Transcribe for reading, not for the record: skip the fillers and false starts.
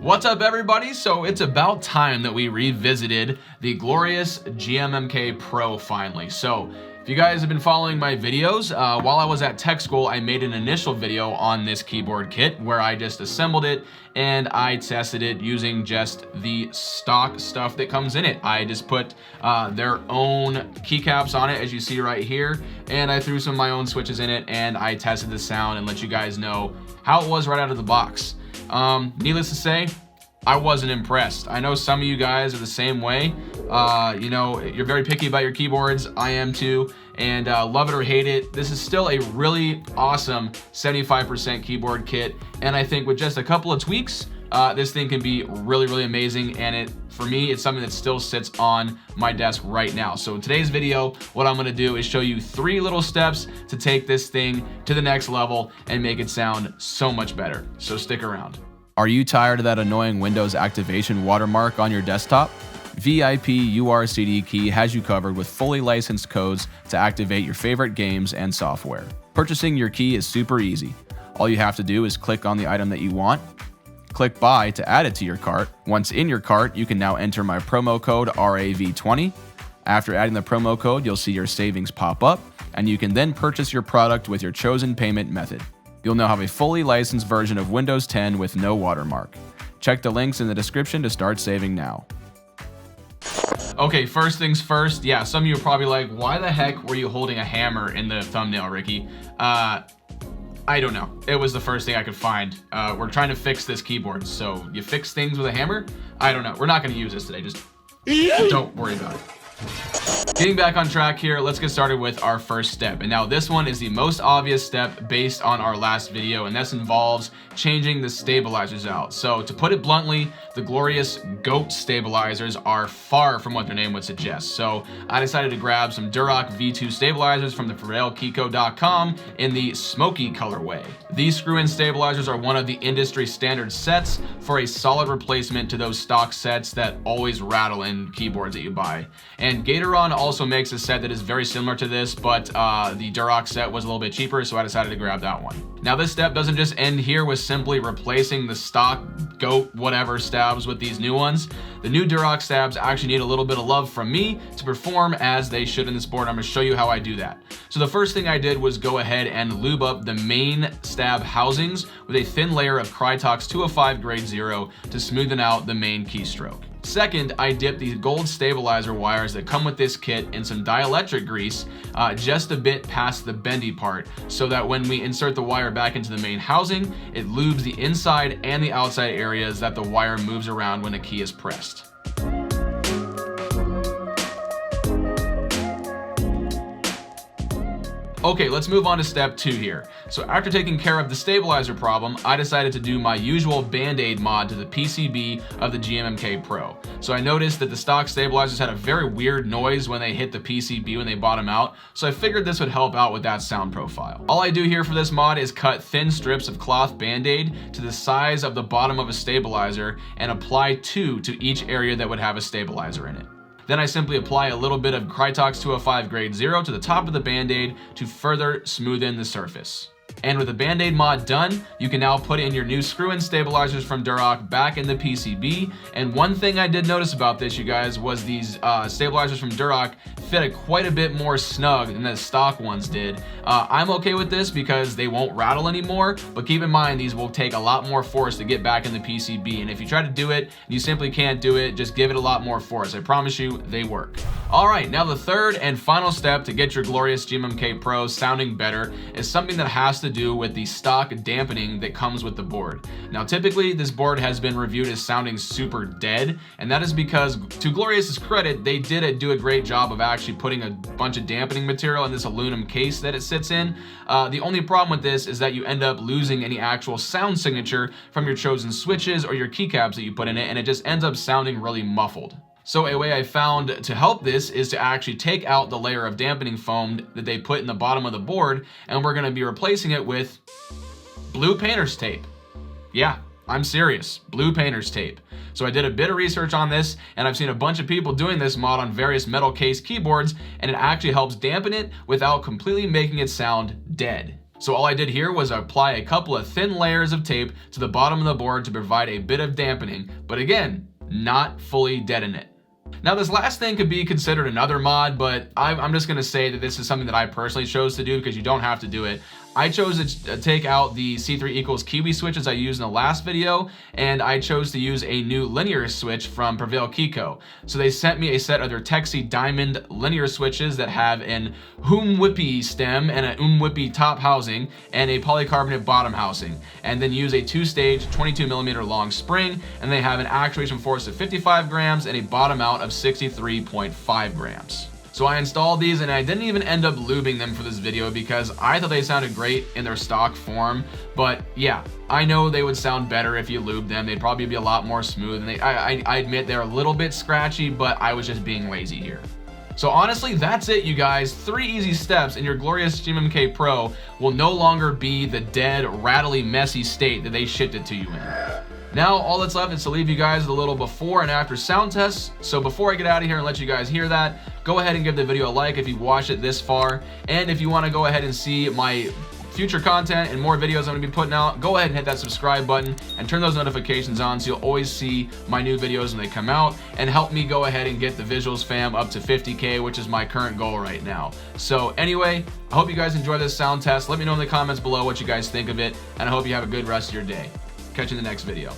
What's up, everybody? So it's about time that we revisited the glorious GMMK Pro finally. So if you guys have been following my videos, while I was at tech school, I made an initial video on this keyboard kit where I just assembled it and I tested it using just the stock stuff that comes in it. I just put their own keycaps on it, as you see right here, and I threw some of my own switches in it and I tested the sound and let you guys know how it was right out of the box. Needless to say, I wasn't impressed. I know some of you guys are the same way. You know, you're very picky about your keyboards. I am too. And love it or hate it, this is still a really awesome 75% keyboard kit. And I think with just a couple of tweaks, this thing can be really amazing. And for me, it's something that still sits on my desk right now. So in today's video, what I'm gonna do is show you 3 little steps to take this thing to the next level and make it sound so much better. So stick around. Are you tired of that annoying Windows activation watermark on your desktop? VIP URCD Key has you covered with fully licensed codes to activate your favorite games and software. Purchasing your key is super easy. All you have to do is click on the item that you want, click buy to add it to your cart. Once in your cart, you can now enter my promo code RAV20. After adding the promo code, you'll see your savings pop up, and you can then purchase your product with your chosen payment method. You'll now have a fully licensed version of Windows 10 with no watermark. Check the links in the description to start saving now. Okay, first things first. Yeah, some of you are probably like, why the heck were you holding a hammer in the thumbnail, Ricky? I don't know. It was the first thing I could find. We're trying to fix this keyboard, so you fix things with a hammer? I don't know. We're not going to use this today. Just don't worry about it. Getting back on track here, let's get started with our first step. And now this one is the most obvious step based on our last video, and this involves changing the stabilizers out. So to put it bluntly, the glorious GOAT stabilizers are far from what their name would suggest. So I decided to grab some Durock V2 stabilizers from the PrevailKeyco.com in the smoky colorway. These screw-in stabilizers are one of the industry standard sets for a solid replacement to those stock sets that always rattle in keyboards that you buy. And Gatoron also makes a set that is very similar to this, but the Durock set was a little bit cheaper, so I decided to grab that one. Now this step doesn't just end here with simply replacing the stock GOAT whatever stabs with these new ones. The new Durock stabs actually need a little bit of love from me to perform as they should in this board. I'm going to show you how I do that. So the first thing I did was go ahead and lube up the main stab housings with a thin layer of Krytox 205 grade 0 to smoothen out the main keystroke. Second, I dipped these gold stabilizer wires that come with this kit in some dielectric grease just a bit past the bendy part, so that when we insert the wire back into the main housing, it lubes the inside and the outside areas that the wire moves around when a key is pressed. Okay, let's move on to step 2 here. So after taking care of the stabilizer problem, I decided to do my usual Band-Aid mod to the PCB of the GMMK Pro. So I noticed that the stock stabilizers had a very weird noise when they hit the PCB when they bottom out, so I figured this would help out with that sound profile. All I do here for this mod is cut thin strips of cloth Band-Aid to the size of the bottom of a stabilizer and apply 2 to each area that would have a stabilizer in it. Then I simply apply a little bit of Krytox 205 grade 0 to the top of the Band-Aid to further smoothen the surface. And with the Band-Aid mod done, you can now put in your new screw-in stabilizers from Durock back in the PCB. And one thing I did notice about this, you guys, was these stabilizers from Durock fit quite a bit more snug than the stock ones did. I'm okay with this because they won't rattle anymore, but keep in mind these will take a lot more force to get back in the PCB. And if you try to do it and you simply can't do it, just give it a lot more force. I promise you, they work. All right, now the third and final step to get your glorious GMMK Pro sounding better is something that has to do with the stock dampening that comes with the board. Now typically this board has been reviewed as sounding super dead, and that is because, to Glorious's credit, they did do a great job of actually putting a bunch of dampening material in this aluminum case that it sits in. The only problem with this is that you end up losing any actual sound signature from your chosen switches or your keycaps that you put in it, and it just ends up sounding really muffled. So a way I found to help this is to actually take out the layer of dampening foam that they put in the bottom of the board, and we're going to be replacing it with blue painter's tape. Yeah, I'm serious, blue painter's tape. So I did a bit of research on this, and I've seen a bunch of people doing this mod on various metal case keyboards, and it actually helps dampen it without completely making it sound dead. So all I did here was apply a couple of thin layers of tape to the bottom of the board to provide a bit of dampening, but again, not fully deaden. Now this last thing could be considered another mod, but I'm just going to say that this is something that I personally chose to do because you don't have to do it. I chose to take out the C3 equals Kiwi switches I used in the last video, and I chose to use a new linear switch from Prevail Kiko. So they sent me a set of their Texi Diamond linear switches that have an Whippy stem and an Whippy top housing and a polycarbonate bottom housing, and then use a two-stage 22mm long spring, and they have an actuation force of 55 grams and a bottom out of 63.5 grams. So I installed these and I didn't even end up lubing them for this video because I thought they sounded great in their stock form. But yeah, I know they would sound better if you lubed them. They'd probably be a lot more smooth. And I admit they're a little bit scratchy, but I was just being lazy here. So honestly, that's it, you guys. 3 easy steps and your glorious GMMK Pro will no longer be the dead, rattly, messy state that they shipped it to you in. Now, all that's left is to leave you guys with a little before and after sound tests. So before I get out of here and let you guys hear that, go ahead and give the video a like if you've watched it this far. And if you want to go ahead and see my future content and more videos I'm going to be putting out, go ahead and hit that subscribe button and turn those notifications on so you'll always see my new videos when they come out, and help me go ahead and get the Visuals fam up to 50K, which is my current goal right now. So anyway, I hope you guys enjoy this sound test. Let me know in the comments below what you guys think of it, and I hope you have a good rest of your day. Catch you in the next video.